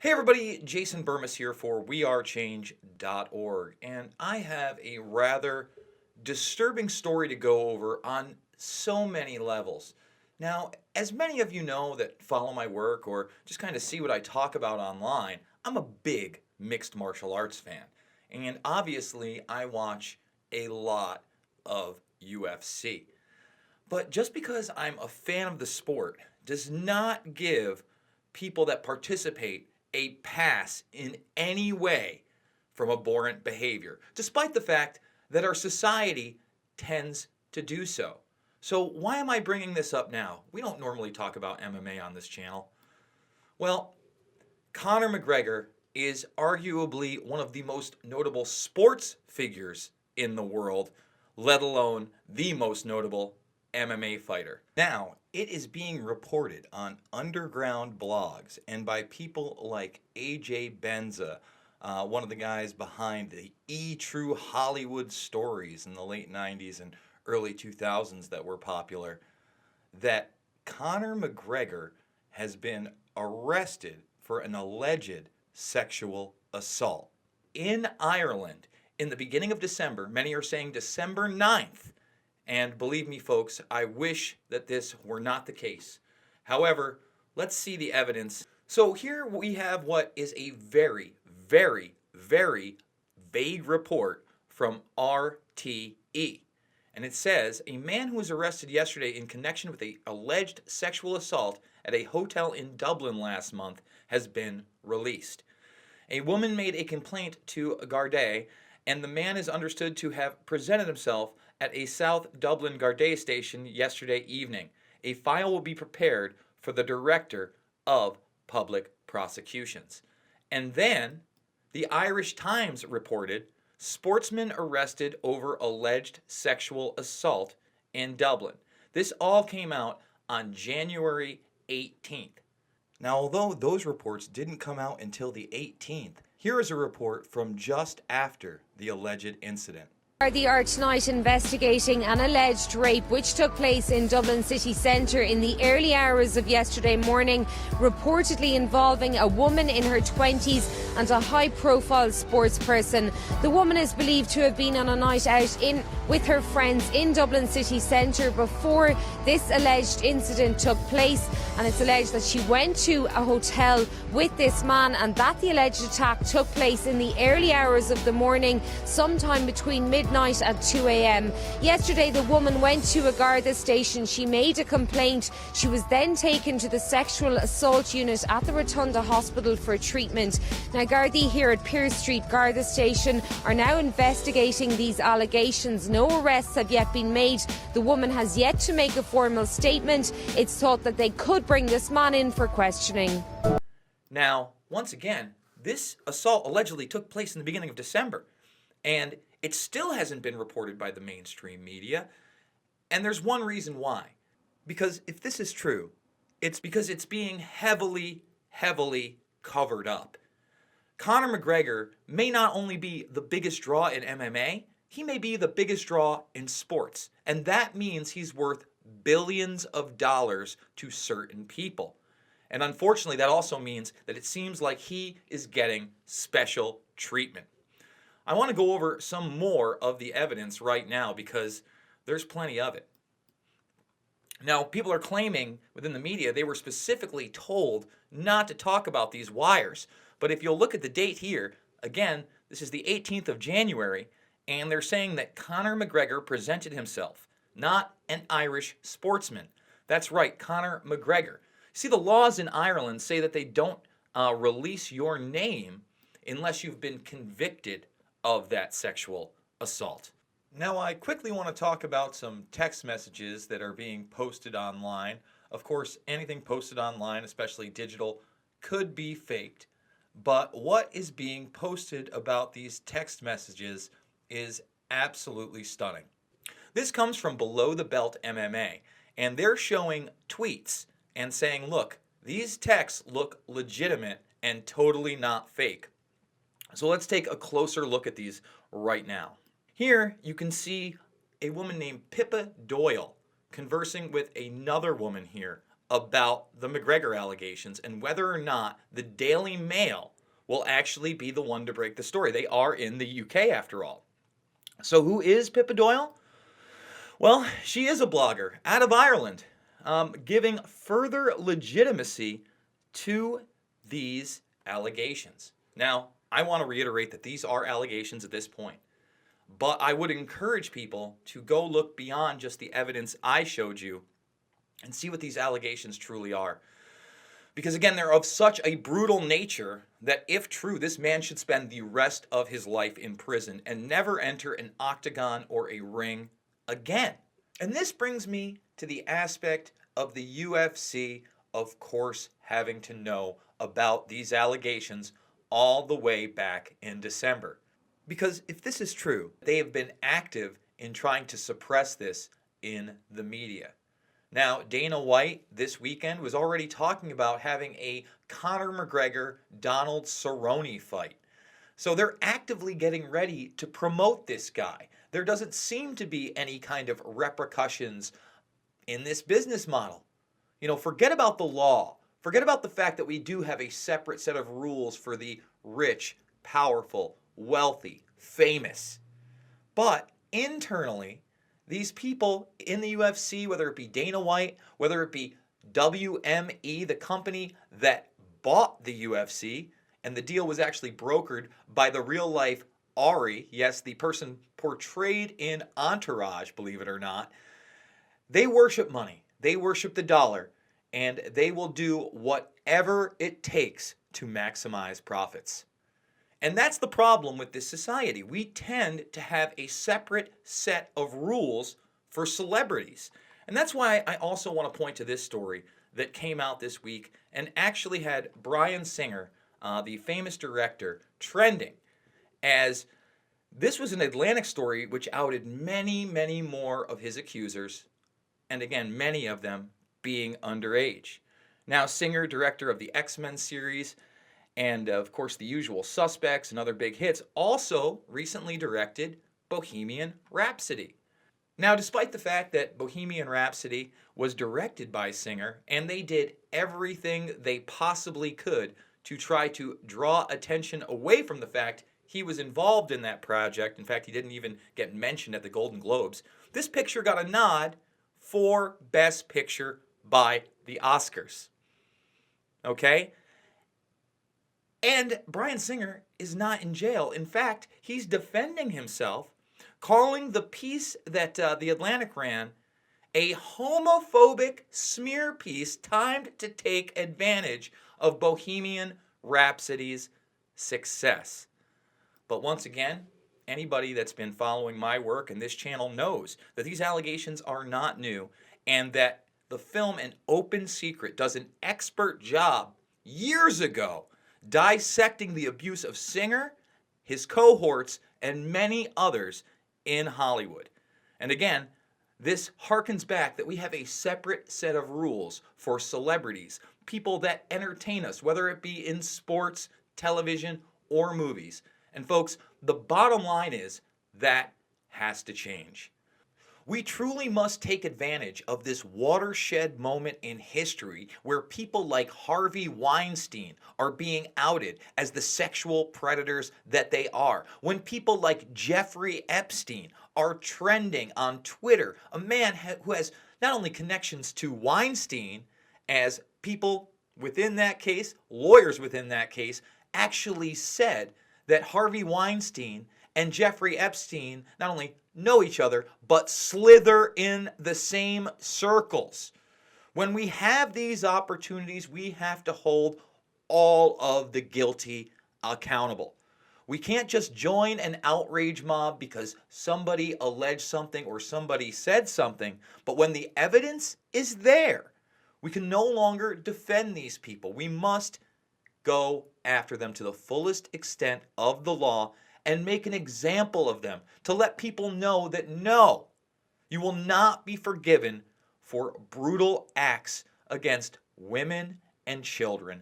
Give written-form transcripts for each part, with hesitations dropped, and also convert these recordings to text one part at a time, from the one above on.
Hey everybody, Jason Burmis here for wearechange.org, and I have a rather disturbing story to go over on so many levels. Now, as many of you know that follow my work or just kind of see what I talk about online, I'm a big mixed martial arts fan. And obviously, I watch a lot of UFC. But just because I'm a fan of the sport does not give people that participate a pass in any way from abhorrent behavior, despite the fact that our society tends to do so. So why am I bringing this up now? We don't normally talk about MMA on this channel. Well, Conor McGregor is arguably one of the most notable sports figures in the world, let alone the most notable MMA fighter. Now, it is being reported on underground blogs and by people like AJ Benza, one of the guys behind the True Hollywood stories in the late 90s and early 2000s that were popular, that Conor McGregor has been arrested for an alleged sexual assault in Ireland in the beginning of December. Many are saying December 9th. And believe me, folks, I wish that this were not the case. However, let's see the evidence. So here we have what is a very, very, very vague report from RTE. And it says, a man who was arrested yesterday in connection with an alleged sexual assault at a hotel in Dublin last month has been released. A woman made a complaint to Gardaí, and the man is understood to have presented himself at a South Dublin Gardaí station yesterday evening. A file will be prepared for the Director of Public Prosecutions. And then, the Irish Times reported, sportsman arrested over alleged sexual assault in Dublin. This all came out on January 18th. Now, although those reports didn't come out until the 18th, here is a report from just after the alleged incident. Gardaí are tonight investigating an alleged rape which took place in Dublin city centre in the early hours of yesterday morning, reportedly involving a woman in her 20s and a high-profile sportsperson. The woman is believed to have been on a night out with her friends in Dublin city centre before this alleged incident took place, and it's alleged that she went to a hotel with this man and that the alleged attack took place in the early hours of the morning, sometime between midnight at 2 a.m. Yesterday, the woman went to a Garda station. She made a complaint. She was then taken to the sexual assault unit at the Rotunda Hospital for treatment. Now, Gardaí here at Pearse Street Garda station are now investigating these allegations. No arrests have yet been made. The woman has yet to make a formal statement. It's thought that they could bring this man in for questioning. Now, once again, this assault allegedly took place in the beginning of December, and it still hasn't been reported by the mainstream media, and there's one reason why. Because if this is true, it's because it's being heavily, heavily covered up. Conor McGregor may not only be the biggest draw in MMA, he may be the biggest draw in sports, and that means he's worth billions of dollars to certain people. And unfortunately, that also means that it seems like he is getting special treatment. I want to go over some more of the evidence right now because there's plenty of it. Now, people are claiming within the media they were specifically told not to talk about these wires. But if you'll look at the date here, again, this is the 18th of January, and they're saying that Conor McGregor presented himself, not an Irish sportsman. That's right, Conor McGregor. See, the laws in Ireland say that they don't release your name unless you've been convicted of that sexual assault. Now, I quickly want to talk about some text messages that are being posted online. Of course, anything posted online, especially digital, could be faked. But what is being posted about these text messages is absolutely stunning. This comes from Below the Belt MMA, and they're showing tweets and saying, look, these texts look legitimate and totally not fake. So let's take a closer look at these right now. Here you can see a woman named Pippa Doyle conversing with another woman here, about the McGregor allegations and whether or not the Daily Mail will actually be the one to break the story. They are in the UK after all. So who is Pippa Doyle? Well, she is a blogger out of Ireland, giving further legitimacy to these allegations. Now, I want to reiterate that these are allegations at this point, but I would encourage people to go look beyond just the evidence I showed you and see what these allegations truly are. Because again, they're of such a brutal nature that if true, this man should spend the rest of his life in prison and never enter an octagon or a ring again. And this brings me to the aspect of the UFC, of course, having to know about these allegations all the way back in December. Because if this is true, they have been active in trying to suppress this in the media. Now, Dana White this weekend was already talking about having a Conor McGregor-Donald Cerrone fight. So they're actively getting ready to promote this guy. There doesn't seem to be any kind of repercussions in this business model. You know, forget about the law. Forget about the fact that we do have a separate set of rules for the rich, powerful, wealthy, famous. But internally, these people in the UFC, whether it be Dana White, whether it be WME, the company that bought the UFC, and the deal was actually brokered by the real-life Ari, yes, the person portrayed in Entourage, believe it or not, they worship money. They worship the dollar, and they will do whatever it takes to maximize profits. And that's the problem with this society. We tend to have a separate set of rules for celebrities. And that's why I also want to point to this story that came out this week and actually had Bryan Singer, the famous director, trending, as this was an Atlantic story which outed many, many more of his accusers, and again, many of them being underage. Now, Singer, director of the X-Men series, and of course The Usual Suspects and other big hits, also recently directed Bohemian Rhapsody. Now, despite the fact that Bohemian Rhapsody was directed by Singer, and they did everything they possibly could to try to draw attention away from the fact he was involved in that project. In fact, he didn't even get mentioned at the Golden Globes. This picture got a nod for Best Picture by the Oscars. Okay? And Bryan Singer is not in jail. In fact, he's defending himself, calling the piece that The Atlantic ran a homophobic smear piece timed to take advantage of Bohemian Rhapsody's success. But once again, anybody that's been following my work and this channel knows that these allegations are not new and that the film An Open Secret does an expert job years ago dissecting the abuse of Singer, his cohorts, and many others in Hollywood. And again, this harkens back that we have a separate set of rules for celebrities, people that entertain us, whether it be in sports, television, or movies. And folks, the bottom line is that has to change. We truly must take advantage of this watershed moment in history where people like Harvey Weinstein are being outed as the sexual predators that they are. When people like Jeffrey Epstein are trending on Twitter, a man who has not only connections to Weinstein, as people within that case, lawyers within that case, actually said that Harvey Weinstein and Jeffrey Epstein not only know each other, but slither in the same circles. When we have these opportunities, we have to hold all of the guilty accountable. We can't just join an outrage mob because somebody alleged something or somebody said something, but when the evidence is there, we can no longer defend these people. We must go after them to the fullest extent of the law and make an example of them to let people know that no, you will not be forgiven for brutal acts against women and children,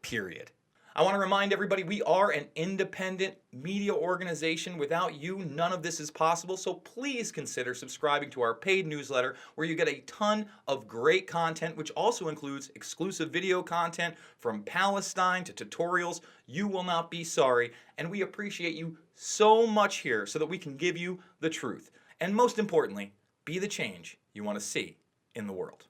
period. I want to remind everybody we are an independent media organization. Without you, none of this is possible. So please consider subscribing to our paid newsletter where you get a ton of great content, which also includes exclusive video content from Palestine to tutorials. You will not be sorry. And we appreciate you so much here so that we can give you the truth. And most importantly, be the change you want to see in the world.